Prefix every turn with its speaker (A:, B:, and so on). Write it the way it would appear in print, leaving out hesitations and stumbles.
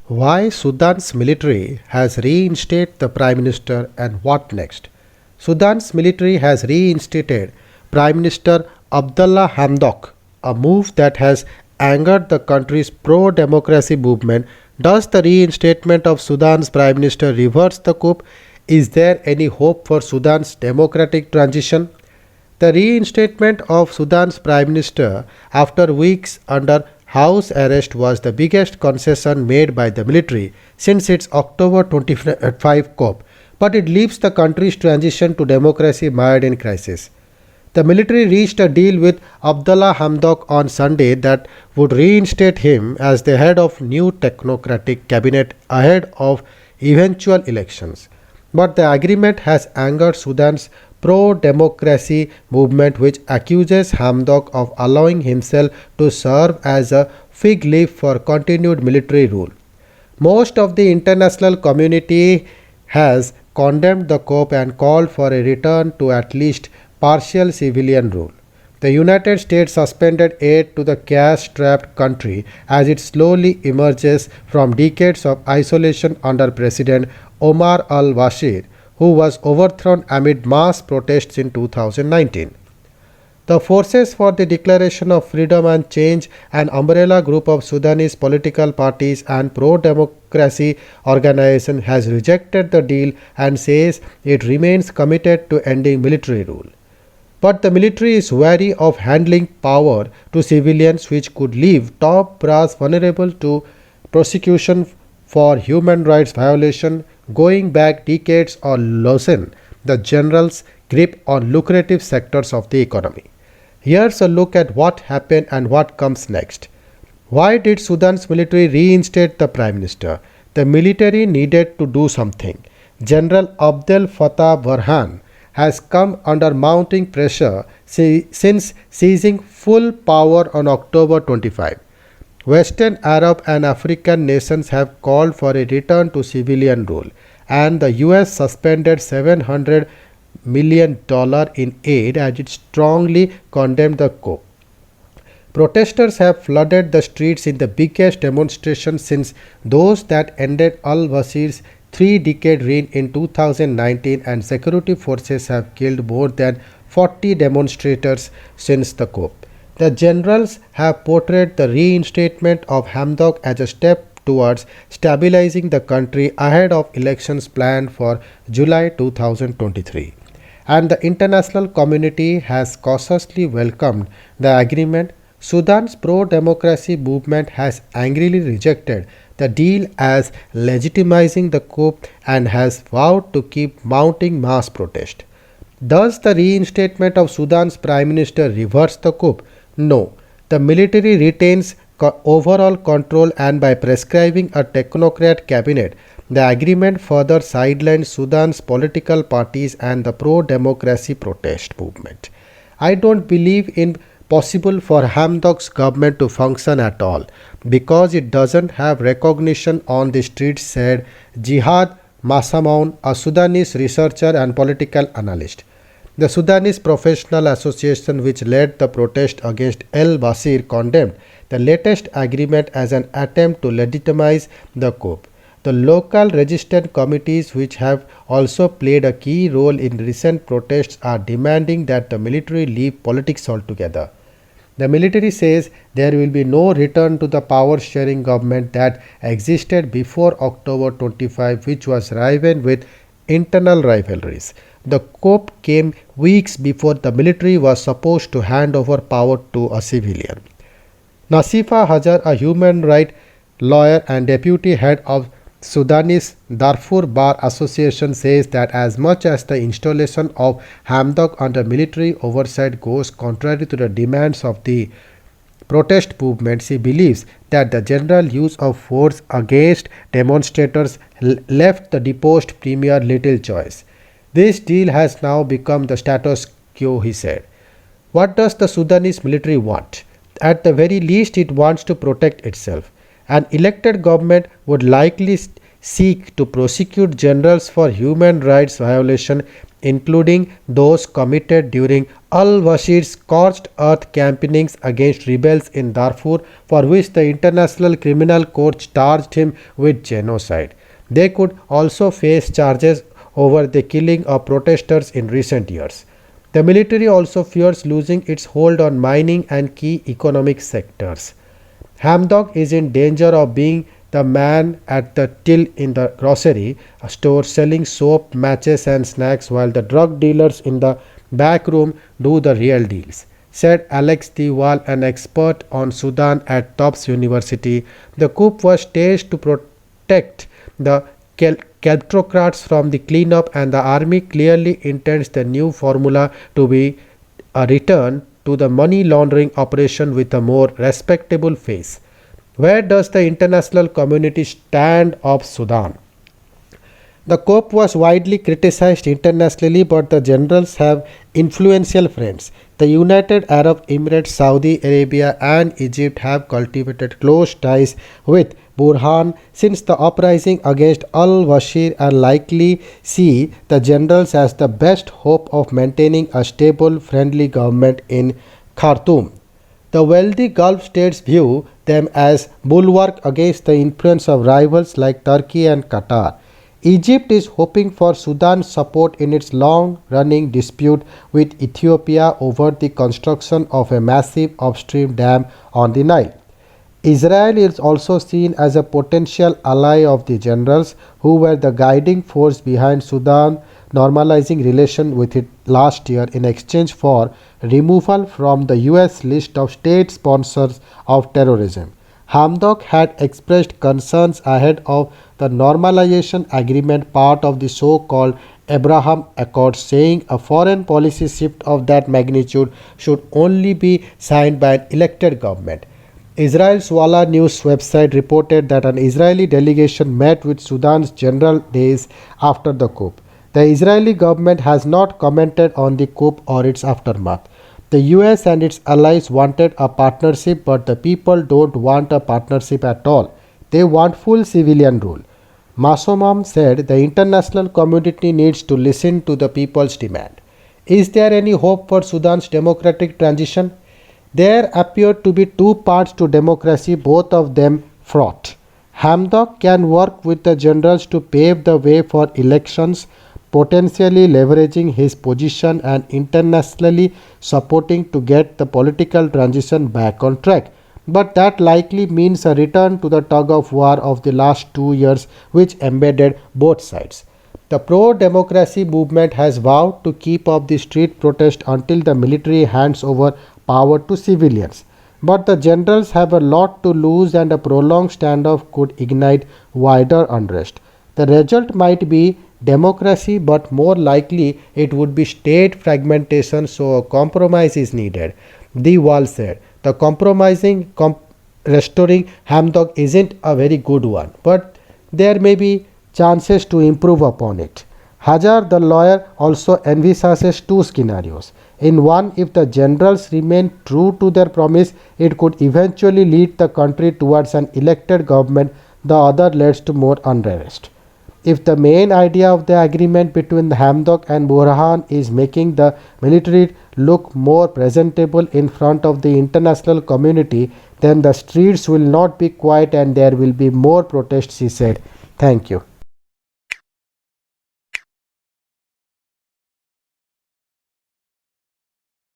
A: Why Sudan's military has reinstated the Prime Minister and what next? Sudan's military has reinstated Prime Minister Abdullah Hamdok, a move that has angered the country's pro democracy movement. Does the reinstatement of Sudan's Prime Minister reverse the coup? Is there any hope for Sudan's democratic transition? The reinstatement of Sudan's Prime Minister after weeks under house arrest was the biggest concession made by the military since its October 25 coup, but it leaves the country's transition to democracy mired in crisis. The military reached a deal with Abdullah Hamdok on Sunday that would reinstate him as the head of new technocratic cabinet ahead of eventual elections. But the agreement has angered Sudan's pro democracy movement, which accuses Hamdok of allowing himself to serve as a fig leaf for continued military rule. Most of the international community has condemned the coup and called for a return to at least partial civilian rule. The United States suspended aid to the cash strapped country as it slowly emerges from decades of isolation under President Omar al Bashir, who was overthrown amid mass protests in 2019. The Forces for the Declaration of Freedom and Change, an umbrella group of Sudanese political parties and pro democracy organizations, has rejected the deal and says it remains committed to ending military rule. But the military is wary of handling power to civilians, which could leave top brass vulnerable to prosecution for human rights violation going back decades or loosen the general's grip on lucrative sectors of the economy. Here's a look at what happened and what comes next. Why did Sudan's military reinstate the Prime Minister? The military needed to do something. General Abdel Fattah Burhan has come under mounting pressure since seizing full power on October 25. Western Arab and African nations have called for a return to civilian rule, and the US suspended $700 million in aid as it strongly condemned the coup. Protesters have flooded the streets in the biggest demonstration since those that ended al-Bashir's three-decade reign in 2019, and security forces have killed more than 40 demonstrators since the coup. The generals have portrayed the reinstatement of Hamdok as a step towards stabilizing the country ahead of elections planned for July 2023. And the international community has cautiously welcomed the agreement. Sudan's pro-democracy movement has angrily rejected the deal as legitimizing the coup and has vowed to keep mounting mass protest. Does the reinstatement of Sudan's Prime Minister reverse the coup? No. The military retains overall control, and by prescribing a technocrat cabinet, the agreement further sidelines Sudan's political parties and the pro-democracy protest movement. I don't believe it possible for Hamdok's government to function at all because it doesn't have recognition on the streets, said Jihad Masamoun, a Sudanese researcher and political analyst. The Sudanese Professional Association, which led the protest against al-Bashir, condemned the latest agreement as an attempt to legitimize the coup. The local resistance committees, which have also played a key role in recent protests, are demanding that the military leave politics altogether. The military says there will be no return to the power-sharing government that existed before October 25, which was riven with internal rivalries. The coup came weeks before the military was supposed to hand over power to a civilian. Nasifa Hajar, a human rights lawyer and deputy head of Sudanese Darfur Bar Association, says that as much as the installation of Hamdok under military oversight goes contrary to the demands of the protest movement, she believes that the general use of force against demonstrators left the deposed premier little choice. This deal has now become the status quo, he said. What does the Sudanese military want? At the very least, it wants to protect itself. An elected government would likely seek to prosecute generals for human rights violation including those committed during al-Bashir's scorched earth campaignings against rebels in Darfur, for which the International Criminal Court charged him with genocide. They could also face charges over the killing of protesters in recent years. The military also fears losing its hold on mining and key economic sectors. Hamdok is in danger of being the man at the till in the grocery store selling soap, matches, and snacks while the drug dealers in the back room do the real deals, said Alex Diwal, an expert on Sudan at Tufts University. The coup was staged to protect the kleptocrats from the cleanup, and the army clearly intends the new formula to be a return to the money laundering operation with a more respectable face. Where does the international community stand of Sudan? The coup was widely criticized internationally, but the generals have influential friends. The United Arab Emirates, Saudi Arabia, and Egypt have cultivated close ties with Burhan since the uprising against al-Bashir and likely see the generals as the best hope of maintaining a stable, friendly government in Khartoum. The wealthy Gulf states view them as bulwark against the influence of rivals like Turkey and Qatar. Egypt is hoping for Sudan's support in its long-running dispute with Ethiopia over the construction of a massive upstream dam on the Nile. Israel is also seen as a potential ally of the generals who were the guiding force behind Sudan normalizing relations with it last year in exchange for removal from the US list of state sponsors of terrorism. Hamdok had expressed concerns ahead of the normalization agreement, part of the so-called Abraham Accords, saying a foreign policy shift of that magnitude should only be signed by an elected government. Israel's Walla News website reported that an Israeli delegation met with Sudan's general days after the coup. The Israeli government has not commented on the coup or its aftermath. The US and its allies wanted a partnership, but the people don't want a partnership at all. They want full civilian rule. Masomam said the international community needs to listen to the people's demand. Is there any hope for Sudan's democratic transition? There appear to be two parts to democracy, both of them fraught. Hamdok can work with the generals to pave the way for elections, potentially leveraging his position and internationally supporting to get the political transition back on track. But that likely means a return to the tug of war of the last 2 years, which embedded both sides. The pro-democracy movement has vowed to keep up the street protest until the military hands over power to civilians. But the generals have a lot to lose, and a prolonged standoff could ignite wider unrest. The result might be democracy, but more likely it would be state fragmentation, so a compromise is needed. The wall said the restoring Hamdok isn't a very good one, but there may be chances to improve upon it. Hajar, the lawyer, also envisages two scenarios. In one, if the generals remain true to their promise, it could eventually lead the country towards an elected government. The other leads to more unrest. If the main idea of the agreement between Hamdok and Burhan is making the military look more presentable in front of the international community, then the streets will not be quiet and there will be more protests, he said. Thank you.